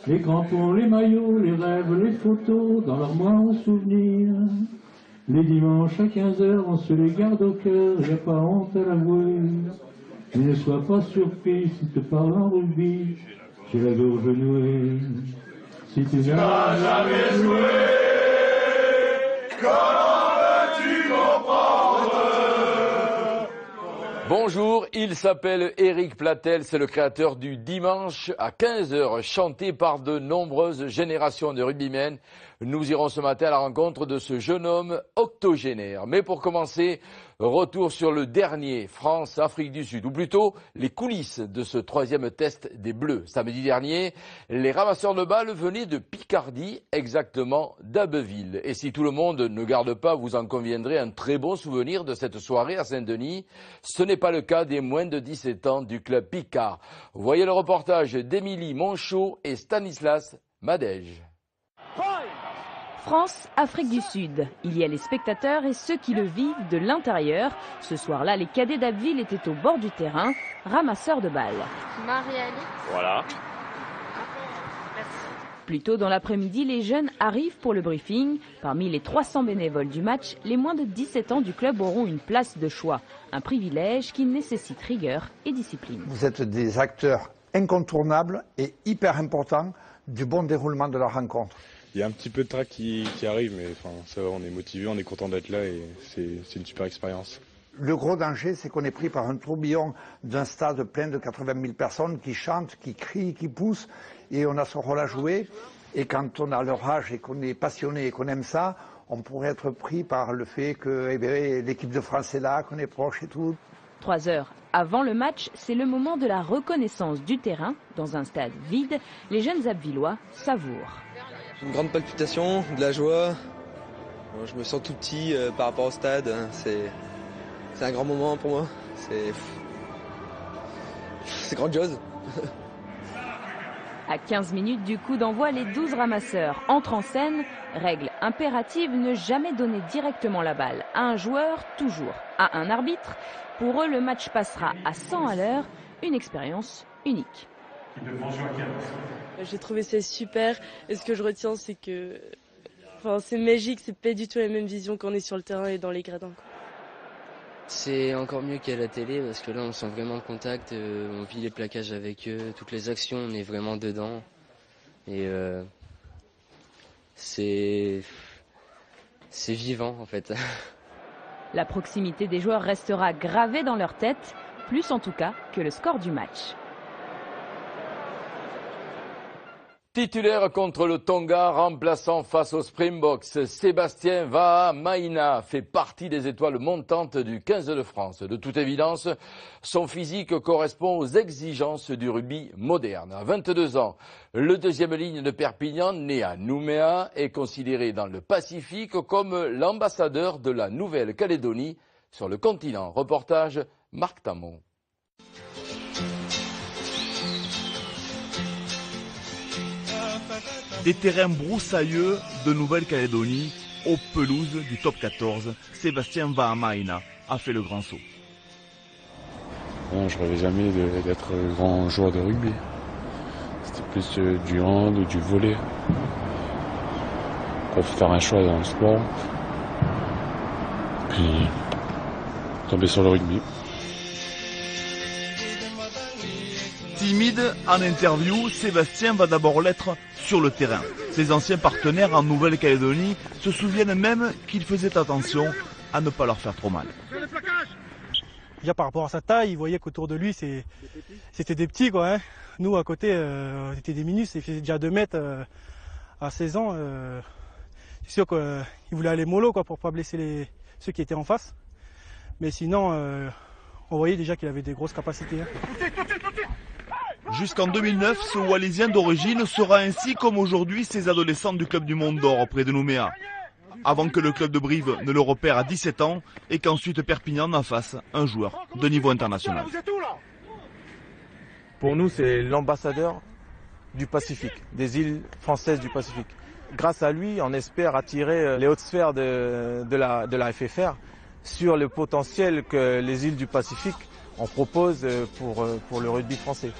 Les crampons, les maillots, les rêves, les photos, dans l'armoire souvenirs. Les dimanches à 15h, on se les garde au cœur, y a pas honte à l'avouer. Mais ne sois pas surpris si te parle en rugby, j'ai la gorge nouée. Si tu n'as jamais joué, comment veux-tu comprendre? Bonjour, il s'appelle Éric Platel, c'est le créateur du Dimanche à 15h, chanté par de nombreuses générations de rugbymen. Nous irons ce matin à la rencontre de ce jeune homme octogénaire. Mais pour commencer, retour sur le dernier France-Afrique du Sud, ou plutôt les coulisses de ce troisième test des Bleus. Samedi dernier, les ramasseurs de balles venaient de Picardie, exactement d'Abbeville. Et si tout le monde ne garde pas, vous en conviendrez, un très bon souvenir de cette soirée à Saint-Denis, ce n'est pas le cas des moins de 17 ans du club Picard. Voyez le reportage d'Émilie Monchot et Stanislas Madège. France-Afrique du Sud. Il y a les spectateurs et ceux qui le vivent de l'intérieur. Ce soir-là, les cadets d'Abbeville étaient au bord du terrain, ramasseurs de balles. Marie-Alice. Voilà. Plus tôt dans l'après-midi, les jeunes arrivent pour le briefing. Parmi les 300 bénévoles du match, les moins de 17 ans du club auront une place de choix. Un privilège qui nécessite rigueur et discipline. Vous êtes des acteurs incontournables et hyper importants du bon déroulement de la rencontre. Il y a un petit peu de trac qui arrive, mais enfin, ça va, on est motivé, on est content d'être là et c'est une super expérience. Le gros danger, c'est qu'on est pris par un tourbillon d'un stade plein de 80 000 personnes qui chantent, qui crient, qui poussent, et on a son rôle à jouer. Et quand on a leur âge et qu'on est passionné et qu'on aime ça, on pourrait être pris par le fait que l'équipe de France est là, qu'on est proche et tout. 3 heures avant le match, c'est le moment de la reconnaissance du terrain. Dans un stade vide, les jeunes Abbvillois savourent. Une grande palpitation, de la joie. Je me sens tout petit par rapport au stade. C'est un grand moment pour moi. C'est grandiose. À 15 minutes du coup d'envoi, les 12 ramasseurs entrent en scène. Règle impérative, ne jamais donner directement la balle à un joueur, toujours à un arbitre. Pour eux, le match passera à 100 à l'heure, une expérience unique. J'ai trouvé ça super et ce que je retiens c'est que c'est magique, c'est pas du tout la même vision qu'on est sur le terrain et dans les gradins. C'est encore mieux qu'à la télé parce que là on sent vraiment le contact, on vit les plaquages avec eux, toutes les actions on est vraiment dedans et c'est vivant en fait. La proximité des joueurs restera gravée dans leur tête, plus en tout cas que le score du match. Titulaire contre le Tonga, remplaçant face aux Springboks, Sébastien Vahamaina fait partie des étoiles montantes du 15 de France. De toute évidence, son physique correspond aux exigences du rugby moderne. À 22 ans, le deuxième ligne de Perpignan, né à Nouméa, est considéré dans le Pacifique comme l'ambassadeur de la Nouvelle-Calédonie sur le continent. Reportage Marc Tamon. Des terrains broussailleux de Nouvelle-Calédonie aux pelouses du top 14, Sébastien Vahamaina a fait le grand saut. Non, je rêvais jamais d'être grand joueur de rugby. C'était plus du hand ou du volley. Il faut faire un choix dans le sport. Puis tomber sur le rugby. Timide en interview, Sébastien va d'abord l'être sur le terrain. Ses anciens partenaires en Nouvelle-Calédonie se souviennent même qu'il faisait attention à ne pas leur faire trop mal. Déjà par rapport à sa taille, il voyait qu'autour de lui c'était des petits quoi. Hein. Nous à côté, c'était des minus, il faisait déjà 2 mètres à 16 ans. C'est sûr qu'il voulait aller mollo quoi, pour ne pas blesser ceux qui étaient en face. Mais sinon, on voyait déjà qu'il avait des grosses capacités. Hein. Jusqu'en 2009, ce Wallisien d'origine sera ainsi comme aujourd'hui ces adolescents du club du Mont d'Or près de Nouméa. avant que le club de Brive ne le repère à 17 ans et qu'ensuite Perpignan n'en fasse un joueur de niveau international. Pour nous, c'est l'ambassadeur du Pacifique, des îles françaises du Pacifique. Grâce à lui, on espère attirer les hautes sphères de la FFR sur le potentiel que les îles du Pacifique en proposent pour le rugby français.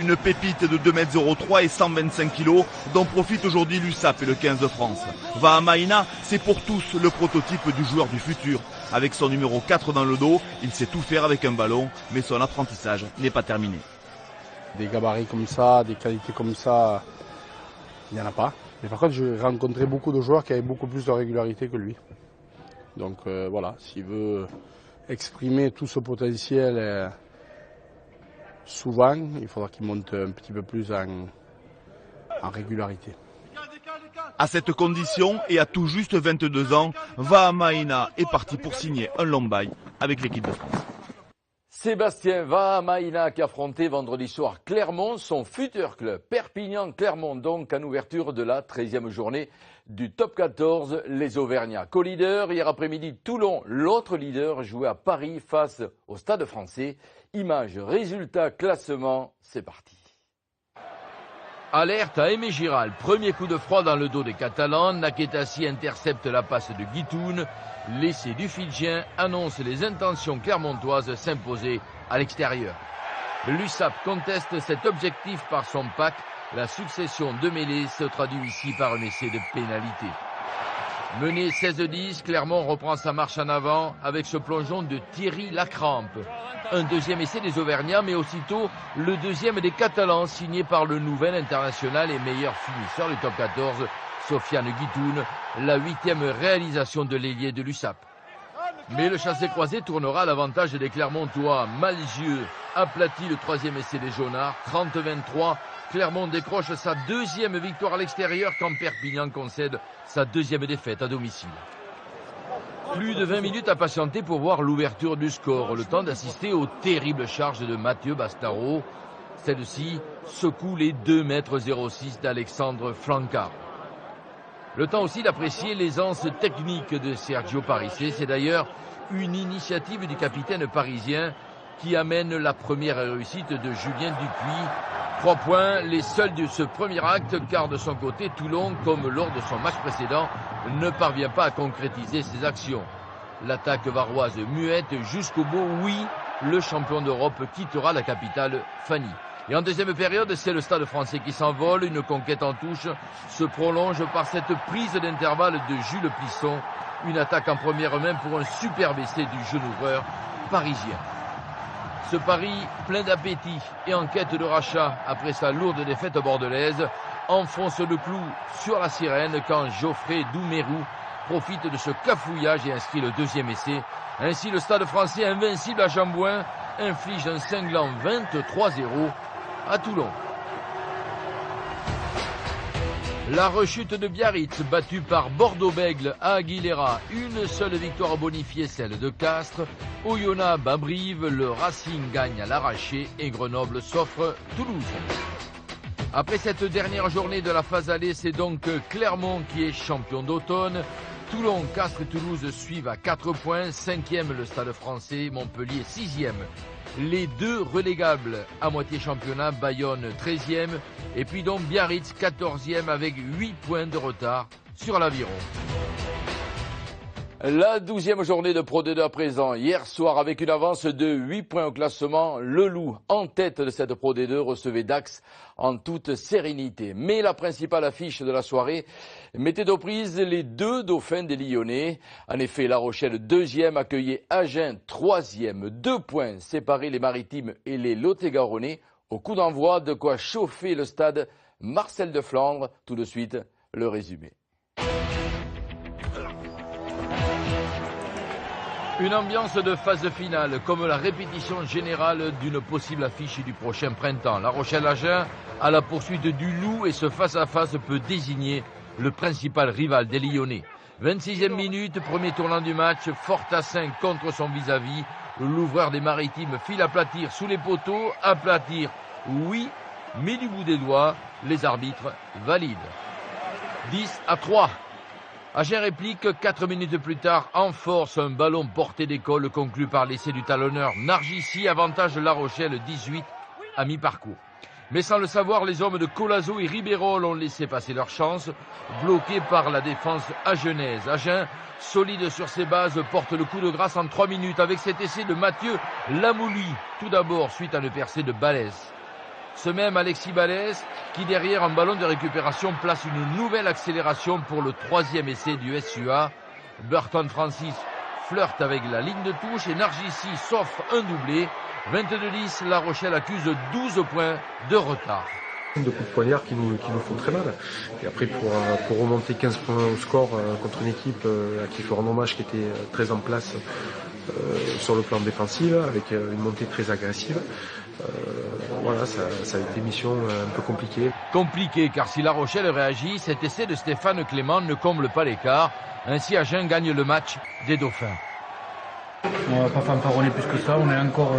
Une pépite de 2,03 m et 125 kg dont profite aujourd'hui l'USAP et le 15 de France. Vahamaina, c'est pour tous le prototype du joueur du futur. Avec son numéro 4 dans le dos, il sait tout faire avec un ballon, mais son apprentissage n'est pas terminé. Des gabarits comme ça, des qualités comme ça, il n'y en a pas. Mais par contre, j'ai rencontré beaucoup de joueurs qui avaient beaucoup plus de régularité que lui. Donc voilà, s'il veut exprimer tout ce potentiel souvent, il faudra qu'il monte un petit peu plus en régularité. À cette condition et à tout juste 22 ans, Vahamaina est parti pour signer un long bail avec l'équipe de France. Sébastien Vahamaina qui affrontait vendredi soir Clermont, son futur club. Perpignan-Clermont donc en ouverture de la 13e journée du top 14, les Auvergnats. Co-leader, hier après-midi, Toulon, l'autre leader, jouait à Paris face au Stade Français. Images, résultats, classement, c'est parti. Alerte à Aimé Giral, premier coup de froid dans le dos des Catalans. Naketassi intercepte la passe de Guitoun. L'essai du Fidjien annonce les intentions clermontoises s'imposer à l'extérieur. L'USAP conteste cet objectif par son pack. La succession de mêlées se traduit ici par un essai de pénalité. Mené 16-10, Clermont reprend sa marche en avant avec ce plongeon de Thierry Lacrampe. Un deuxième essai des Auvergnats, mais aussitôt le deuxième des Catalans, signé par le nouvel international et meilleur finisseur du top 14, Sofiane Guitoun, la 8e réalisation de l'ailier de l'USAP. Mais le chassé-croisé tournera à l'avantage des Clermontois. Malzieux aplatit le troisième essai des Jaunards, 30-23. Clermont décroche sa deuxième victoire à l'extérieur quand Perpignan concède sa deuxième défaite à domicile. Plus de 20 minutes à patienter pour voir l'ouverture du score. Le temps d'assister aux terribles charges de Mathieu Bastaro. Celle-ci secoue les 2,06 m d'Alexandre Flancard. Le temps aussi d'apprécier l'aisance technique de Sergio Parissé. C'est d'ailleurs une initiative du capitaine parisien qui amène la première réussite de Julien Dupuis. 3 points, les seuls de ce premier acte, car de son côté, Toulon, comme lors de son match précédent, ne parvient pas à concrétiser ses actions. L'attaque varoise muette jusqu'au bout, oui, le champion d'Europe quittera la capitale Fanny. Et en deuxième période, c'est le Stade Français qui s'envole, une conquête en touche se prolonge par cette prise d'intervalle de Jules Plisson, une attaque en première main pour un superbe essai du jeune ouvreur parisien. Ce pari plein d'appétit et en quête de rachat après sa lourde défaite bordelaise enfonce le clou sur la sirène quand Geoffrey Doumerou profite de ce cafouillage et inscrit le deuxième essai. Ainsi, le Stade Français, invincible à Jambouin, inflige un cinglant 23-0 à Toulon. La rechute de Biarritz, battue par Bordeaux-Bègles à Aguilera. Une seule victoire bonifiée, celle de Castres. Oyonnax bat Brive, le Racing gagne à l'arraché et Grenoble s'offre Toulouse. Après cette dernière journée de la phase allée, c'est donc Clermont qui est champion d'automne. Toulon, Castres et Toulouse suivent à 4 points. 5e le Stade Français, Montpellier 6e. Les deux relégables à moitié championnat, Bayonne 13e et puis donc Biarritz 14e avec 8 points de retard sur l'Aviron. La 12e journée de Pro D2 à présent. Hier soir, avec une avance de 8 points au classement, le Loup, en tête de cette Pro D2, recevait Dax en toute sérénité. Mais la principale affiche de la soirée mettait aux prises les deux dauphins des Lyonnais. En effet, La Rochelle, 2e, accueillait Agen, 3e. 2 points séparaient les Maritimes et les Lot-et-Garonnais. Au coup d'envoi, de quoi chauffer le stade Marcel de Flandre. Tout de suite, le résumé. Une ambiance de phase finale, comme la répétition générale d'une possible affiche du prochain printemps. La Rochelle-Agen à la poursuite du Loup et ce face-à-face peut désigner le principal rival des Lyonnais. 26e minute, premier tournant du match, Fortassin contre son vis-à-vis. L'ouvreur des Maritimes file aplatir sous les poteaux, aplatir, oui, mais du bout des doigts, les arbitres valident. 10-3. Agen réplique 4 minutes plus tard en force, un ballon porté d'école conclu par l'essai du talonneur Nargissi, avantage de La Rochelle 18 à mi-parcours. Mais sans le savoir, les hommes de Colazo et Ribeyrol ont laissé passer leur chance, bloqués par la défense agenaise. Agen, solide sur ses bases, porte le coup de grâce en 3 minutes avec cet essai de Mathieu Lamouli, tout d'abord suite à une percée de Balès. Ce même Alexis Balès qui, derrière un ballon de récupération, place une nouvelle accélération pour le 3e essai du SUA. Burton Francis flirte avec la ligne de touche et Nargissi s'offre un doublé. 22-10, La Rochelle accuse 12 points de retard. De coups de poignard qui nous font très mal. Et après pour remonter 15 points au score contre une équipe à qui il faut rendre hommage, qui était très en place sur le plan défensif, avec une montée très agressive. Voilà, ça a été une mission un peu compliquée. Compliqué car si La Rochelle réagit, cet essai de Stéphane Clément ne comble pas l'écart. Ainsi Agen gagne le match des Dauphins. On va pas fanfaronner plus que ça, on est encore,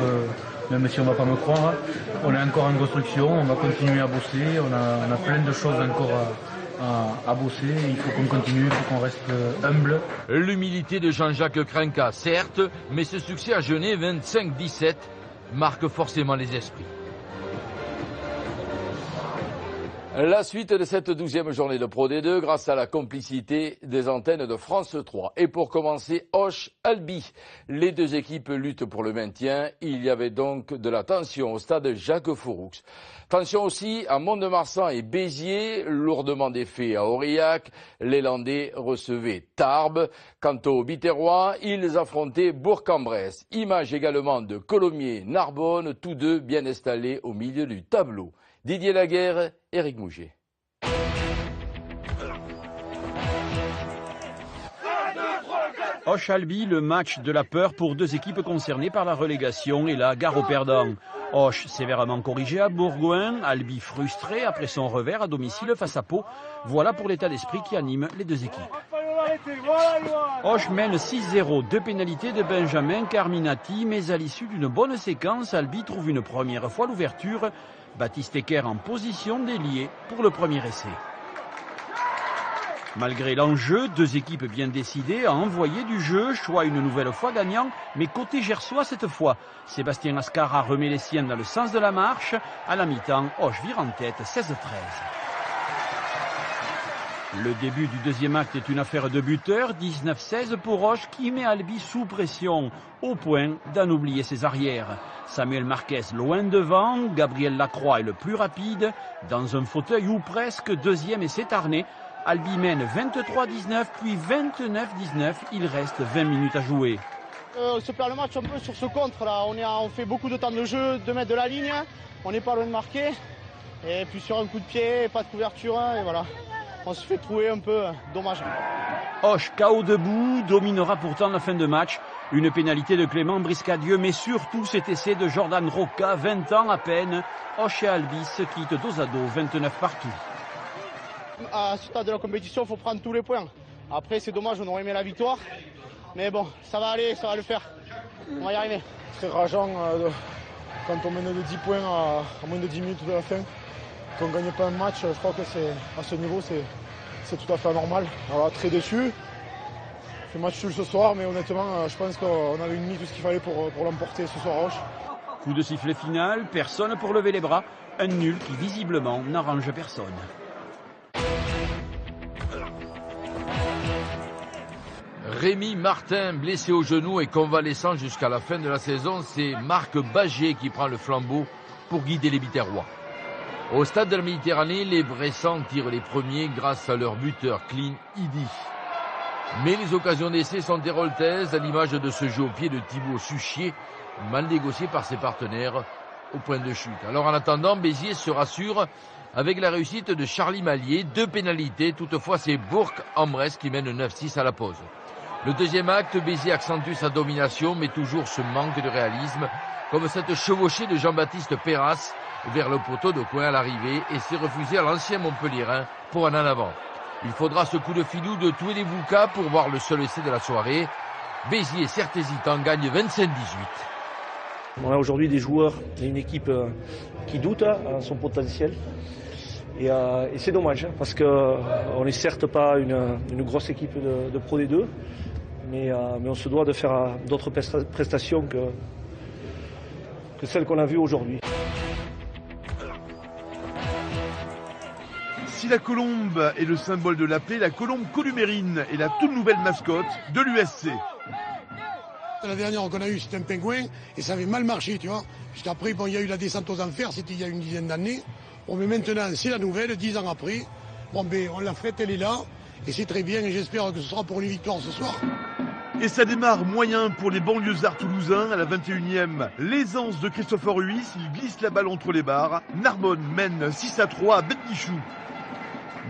même si on va pas me croire, on est encore en construction, on va continuer à bosser, on a plein de choses encore à bosser, il faut qu'on continue, il faut qu'on reste humble. L'humilité de Jean-Jacques Crenca, certes, mais ce succès à Genève 25-17 marque forcément les esprits. La suite de cette 12e journée de Pro D2 grâce à la complicité des antennes de France 3. Et pour commencer, Auch-Albi. Les deux équipes luttent pour le maintien. Il y avait donc de la tension au stade Jacques-Fouroux. Tension aussi à Mont-de-Marsan et Béziers, lourdement défaits à Aurillac. Les Landais recevaient Tarbes. Quant aux Biterrois, ils affrontaient Bourg-en-Bresse. Image également de Colomiers-Narbonne, tous deux bien installés au milieu du tableau. Didier Laguerre, Éric Mouget. Auch-Albi, le match de la peur pour deux équipes concernées par la relégation et la gare aux perdants. Auch sévèrement corrigé à Bourgoin, Albi frustré après son revers à domicile face à Pau. Voilà pour l'état d'esprit qui anime les deux équipes. Auch mène 6-0, deux pénalités de Benjamin Carminati, mais à l'issue d'une bonne séquence, Albi trouve une première fois l'ouverture. Baptiste Ecker en position d'ailier pour le premier essai. Malgré l'enjeu, deux équipes bien décidées à envoyer du jeu, choix une nouvelle fois gagnant, mais côté gersois cette fois. Sébastien Ascara remet les siens dans le sens de la marche. À la mi-temps, Auch vire en tête 16-13. Le début du deuxième acte est une affaire de buteur, 19-16 pour Auch qui met Albi sous pression, au point d'en oublier ses arrières. Samuel Marquez loin devant, Gabriel Lacroix est le plus rapide, dans un fauteuil ou presque, deuxième essai tarné. Albi mène 23-19 puis 29-19, il reste 20 minutes à jouer. On se perd le match un peu sur ce contre là, on fait beaucoup de temps de jeu, 2 mètres de la ligne, on n'est pas loin de marquer. Et puis sur un coup de pied, pas de couverture, et voilà. On se fait trouver un peu, dommage. Auch, KO debout, dominera pourtant la fin de match. Une pénalité de Clément Briscadieu, mais surtout cet essai de Jordan Roca, 20 ans à peine. Auch et Albi se quittent dos à dos, 29 partout. À ce stade de la compétition, il faut prendre tous les points. Après, c'est dommage, on aurait aimé la victoire. Mais bon, ça va aller, ça va le faire. On va y arriver. Très rageant quand on mène de 10 points à moins de 10 minutes de la fin. Qu'on ne gagne pas un match, je crois que à ce niveau, c'est tout à fait anormal. Voilà, très déçu. On fait match nul ce soir, mais honnêtement, je pense qu'on avait mis tout ce qu'il fallait pour l'emporter ce soir à Auch. Coup de sifflet final, personne pour lever les bras. Un nul qui visiblement n'arrange personne. Rémi Martin, blessé au genou et convalescent jusqu'à la fin de la saison, c'est Marc Bagé qui prend le flambeau pour guider les Biterrois. Au stade de la Méditerranée, les Bressans tirent les premiers grâce à leur buteur Clean Idi. Mais les occasions d'essai sont héroltaises, à l'image de ce jeu au pied de Thibaut Suchier, mal négocié par ses partenaires au point de chute. Alors en attendant, Béziers se rassure avec la réussite de Charlie Mallier, 2 pénalités, toutefois c'est Bourg-en-Bresse qui mène 9-6 à la pause. Le deuxième acte, Béziers accentue sa domination, mais toujours ce manque de réalisme, comme cette chevauchée de Jean-Baptiste Perras vers le poteau de coin à l'arrivée et s'est refusé à l'ancien Montpellierin pour un en avant. Il faudra ce coup de filou de Toué Bouka pour voir le seul essai de la soirée. Béziers, certes hésitant, gagne 25-18. On a aujourd'hui des joueurs et une équipe qui doutent à son potentiel. Et c'est dommage, hein, parce qu'on n'est certes pas une grosse équipe de Pro D2, mais on se doit de faire d'autres prestations que celles qu'on a vues aujourd'hui. Si la colombe est le symbole de la paix, la colombe columérine est la toute nouvelle mascotte de l'USC. La dernière qu'on a eue, c'était un pingouin, et ça avait mal marché, tu vois. Puisqu'après, bon, il y a eu la descente aux enfers, c'était il y a une dizaine d'années. Bon, mais maintenant, c'est la nouvelle, 10 ans après. Bon, ben, on l'a faite, elle est là, et c'est très bien, et j'espère que ce sera pour une victoire ce soir. Et ça démarre moyen pour les banlieusards toulousains à la 21e. L'aisance de Christopher Huys, il glisse la balle entre les barres. Narbonne mène 6-3 à Betnichou.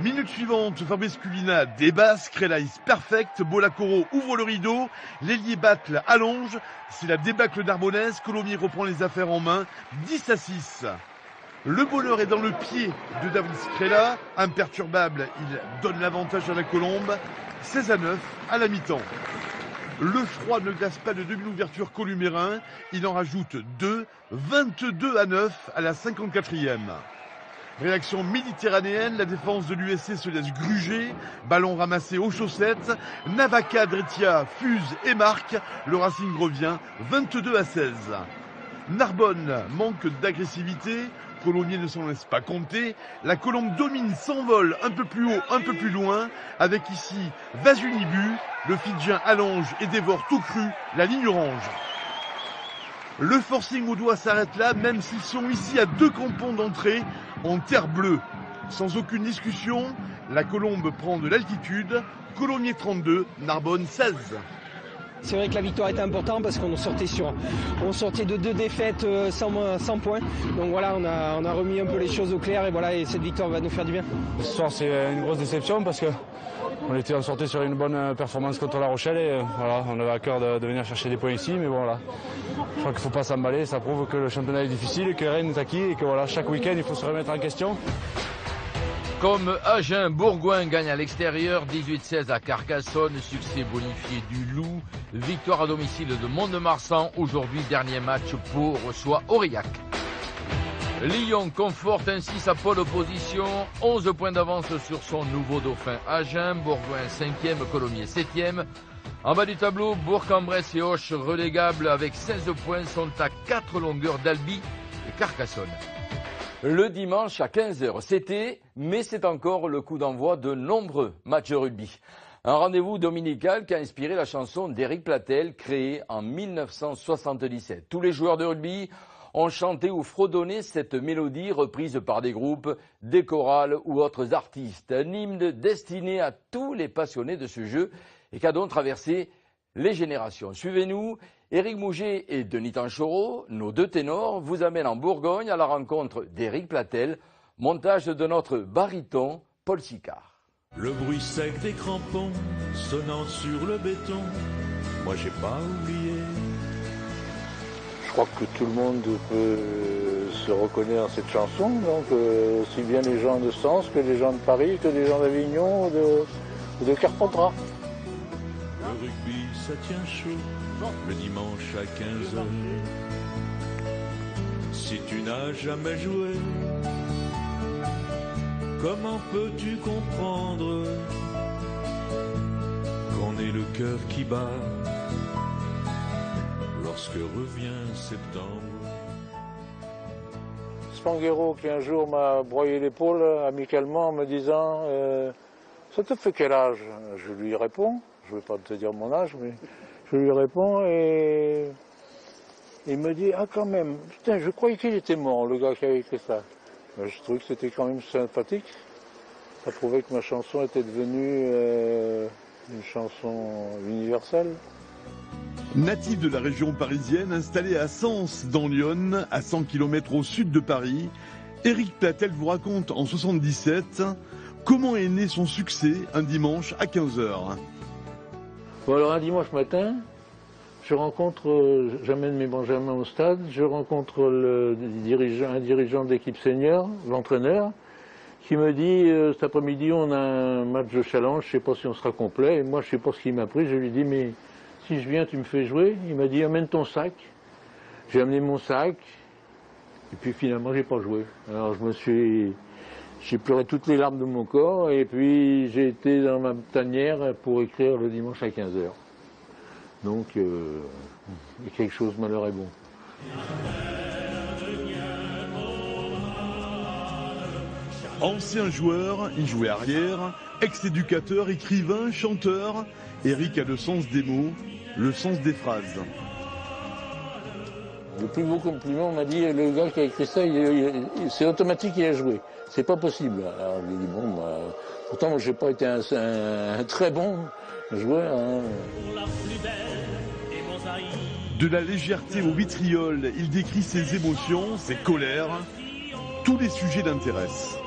Minute suivante, Fabrice Culina débasse, Krelaïs perfect, Bolacoro ouvre le rideau, l'ailier Battle allonge, c'est la débâcle narbonnaise, Colomiers reprend les affaires en main, 10-6. Le bonheur est dans le pied de David Krela, imperturbable, il donne l'avantage à la colombe, 16-9 à la mi-temps. Le froid ne glace pas de demi-ouverture columérin, il en rajoute 2, 22-9 à la 54e. Réaction méditerranéenne, la défense de l'USC se laisse gruger, ballon ramassé aux chaussettes, Navaka, Dretia fuse et marque, le Racing revient 22-16. Narbonne manque d'agressivité, Colomiers ne s'en laisse pas compter, la colombe domine, s'envole un peu plus haut, un peu plus loin, avec ici Vasunibu, le Fidjien allonge et dévore tout cru la ligne orange. Le forcing au doigt s'arrête là, même s'ils sont ici à 2 crampons d'entrée en terre bleue. Sans aucune discussion, la colombe prend de l'altitude, Colomiers 32, Narbonne 16. C'est vrai que la victoire était importante parce qu'on sortait de 2 défaites sans points. Donc voilà, on a remis un peu les choses au clair et voilà, et cette victoire va nous faire du bien. Ce soir, c'est une grosse déception parce qu'on sortait sur une bonne performance contre La Rochelle et voilà, on avait à cœur de venir chercher des points ici, mais bon voilà. Je crois qu'il ne faut pas s'emballer, ça prouve que le championnat est difficile, que Rennes est acquis et que voilà, chaque week-end il faut se remettre en question. Comme Agen, Bourgoin gagne à l'extérieur, 18-16 à Carcassonne, succès bonifié du Loup, victoire à domicile de Mont-de-Marsan, aujourd'hui dernier match Pau reçoit Aurillac. Lyon conforte ainsi sa pole position, 11 points d'avance sur son nouveau dauphin Agen, Bourgoin 5e, Colomiers 7e. En bas du tableau, Bourg-en-Bresse et Auch relégables avec 16 points sont à 4 longueurs d'Albi et Carcassonne. Le dimanche à 15h, c'était, mais c'est encore le coup d'envoi de nombreux matchs de rugby. Un rendez-vous dominical qui a inspiré la chanson d'Éric Platel, créée en 1977. Tous les joueurs de rugby ont chanté ou fredonné cette mélodie reprise par des groupes, des chorales ou autres artistes. Un hymne destiné à tous les passionnés de ce jeu et qui a donc traversé les générations. Suivez-nous. Éric Mouget et Denis Tanchoro, nos 2 ténors, vous amènent en Bourgogne à la rencontre d'Éric Platel, montage de notre baryton Paul Sicard. Le bruit sec des crampons sonnant sur le béton, moi j'ai pas oublié. Je crois que tout le monde peut se reconnaître dans cette chanson, donc aussi bien les gens de Sens que les gens de Paris, que les gens d'Avignon ou de Carpentras. Le rugby ça tient chaud. Le dimanche à 15h. Si tu n'as jamais joué, comment peux-tu comprendre qu'on ait le cœur qui bat lorsque revient septembre? Spanghero qui un jour m'a broyé l'épaule amicalement en me disant ça te fait quel âge? Je lui réponds, je ne vais pas te dire mon âge, mais je lui réponds et il me dit « Ah quand même, putain, je croyais qu'il était mort, le gars qui avait écrit ça. » Je trouvais que c'était quand même sympathique. Ça prouvait que ma chanson était devenue une chanson universelle. Natif de la région parisienne, installé à Sens dans l'Yonne, à 100 km au sud de Paris, Éric Platel vous raconte en 77 comment est né son succès un dimanche à 15h. Bon alors un dimanche matin, j'amène mes benjamins au stade, je rencontre un dirigeant de l'équipe senior, l'entraîneur, qui me dit cet après-midi on a un match de challenge, je ne sais pas si on sera complet, et moi je ne sais pas ce qu'il m'a pris, je lui dis mais si je viens tu me fais jouer, il m'a dit amène ton sac, j'ai amené mon sac, et puis finalement j'ai pas joué. Alors je me suis J'ai pleuré toutes les larmes de mon corps et puis j'ai été dans ma tanière pour écrire le dimanche à 15h. Donc, il y a quelque chose, malheur est bon. Ancien joueur, il jouait arrière, ex-éducateur, écrivain, chanteur, Éric a le sens des mots, le sens des phrases. Le plus beau compliment, on m'a dit, le gars qui a écrit ça, c'est automatique, il a joué. C'est pas possible. Alors je lui ai dit, bon, pourtant moi j'ai pas été un très bon joueur. Hein. De la légèreté au vitriol, il décrit ses émotions, ses colères. Tous les sujets l'intéressent.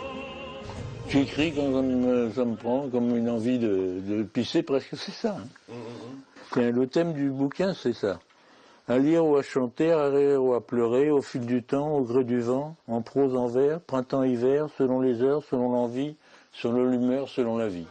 J'écris quand ça me prend, comme une envie de pisser presque, c'est ça. Hein. Le thème du bouquin, c'est ça. À lire ou à chanter, à rire ou à pleurer, au fil du temps, au gré du vent, en prose, en vers, printemps-hiver, selon les heures, selon l'envie, selon l'humeur, selon la vie.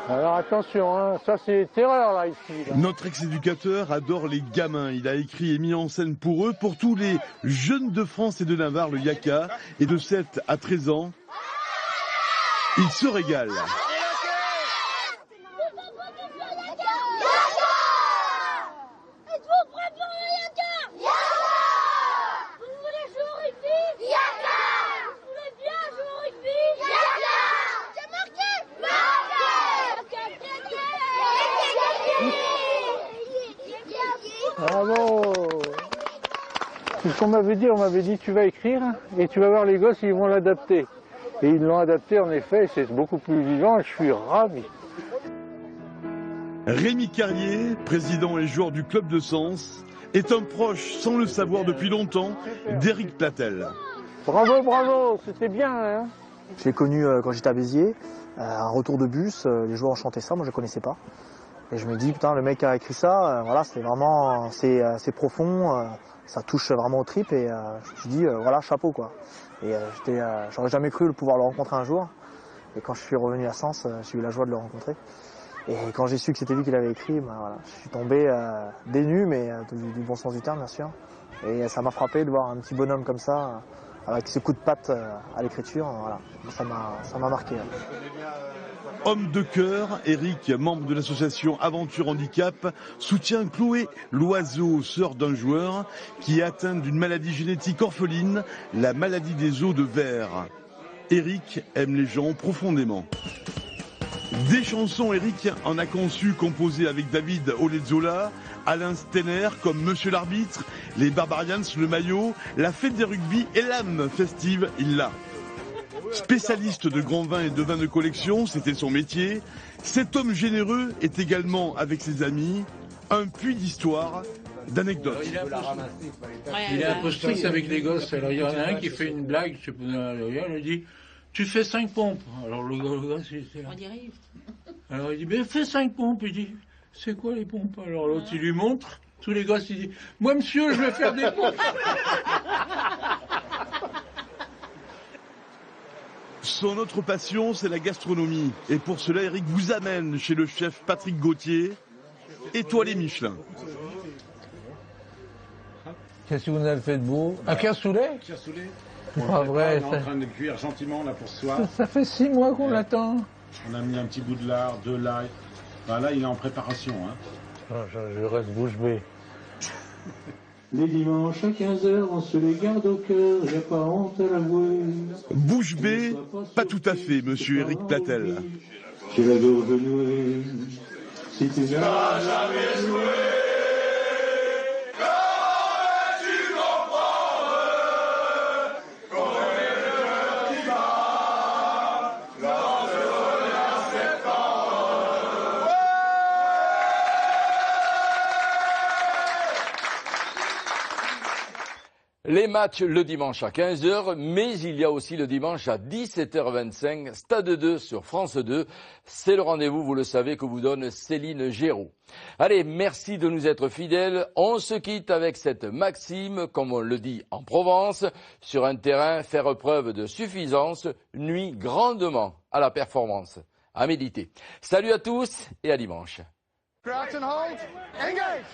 Alors attention, hein, ça c'est terreur là ici. Là. Notre ex-éducateur adore les gamins. Il a écrit et mis en scène pour eux, pour tous les jeunes de France et de Navarre, le Yaka. Et de 7 à 13 ans, il se régale. Bravo. C'est ce qu'on m'avait dit, tu vas écrire et tu vas voir les gosses, ils vont l'adapter. Et ils l'ont adapté en effet, c'est beaucoup plus vivant et je suis ravi. Rémi Carrier, président et joueur du club de Sens, est un proche, sans le savoir depuis longtemps, d'Éric Platel. Bravo, bravo, c'était bien. Hein. Je l'ai connu quand j'étais à Béziers, un retour de bus, les joueurs ont chanté ça, moi je ne connaissais pas. Et je me dis, putain, le mec a écrit ça, voilà, c'est vraiment, c'est profond, ça touche vraiment aux tripes et je me suis dit, voilà, chapeau quoi. Et j'aurais jamais cru pouvoir le rencontrer un jour. Et quand je suis revenu à Sens, j'ai eu la joie de le rencontrer. Et quand j'ai su que c'était lui qui l'avait écrit, voilà, je suis tombé dénu, mais du bon sens du terme bien sûr. Et ça m'a frappé de voir un petit bonhomme comme ça, avec ses coups de patte à l'écriture, voilà, ça m'a marqué. Homme de cœur, Éric, membre de l'association Aventure Handicap, soutient Chloé Loiseau, sœur d'un joueur qui est atteint d'une maladie génétique orpheline, la maladie des os de verre. Éric aime les gens profondément. Des chansons, Éric en a conçu, composées avec David Olezola, Alain Steiner comme Monsieur l'Arbitre, les Barbarians, le maillot, la fête des rugby et l'âme festive, il l'a. Spécialiste de grands vins et de vins de collection, c'était son métier. Cet homme généreux est également, avec ses amis, un puits d'histoire, d'anecdotes. Il est un peu strict avec les gosses. Alors il y en a un qui fait une blague, je sais pas, il lui dit « Tu fais 5 pompes ». Alors le gosse, on y arrive. Alors il dit « Mais fais 5 pompes ». Il dit « C'est quoi les pompes ?» Alors l'autre il lui montre, tous les gosses il dit « Moi monsieur, je vais faire des pompes ». Son autre passion, c'est la gastronomie. Et pour cela, Éric vous amène chez le chef Patrick Gauthier, étoilé Michelin. Qu'est-ce que vous avez fait de beau? Un cassoulet? Cassoulet. Pas vrai. On est en train de cuire gentiment là pour ce soir. Ça fait 6 mois qu'on l'attend. On a mis un petit bout de lard, de l'ail. Ben là, il est en préparation. Hein. Je reste bouche bée. Les dimanches à 15h, on se les garde au cœur, j'ai pas honte à l'avouer. Bouche bée, pas tout à fait, monsieur Éric Platel. J'ai la gorge nouée, si tu n'as jamais joué. Les matchs le dimanche à 15h, mais il y a aussi le dimanche à 17h25, Stade 2 sur France 2. C'est le rendez-vous, vous le savez, que vous donne Céline Géraud. Allez, merci de nous être fidèles. On se quitte avec cette maxime, comme on le dit en Provence, sur un terrain, faire preuve de suffisance nuit grandement à la performance. À méditer. Salut à tous et à dimanche. Crouch and hold. Engage.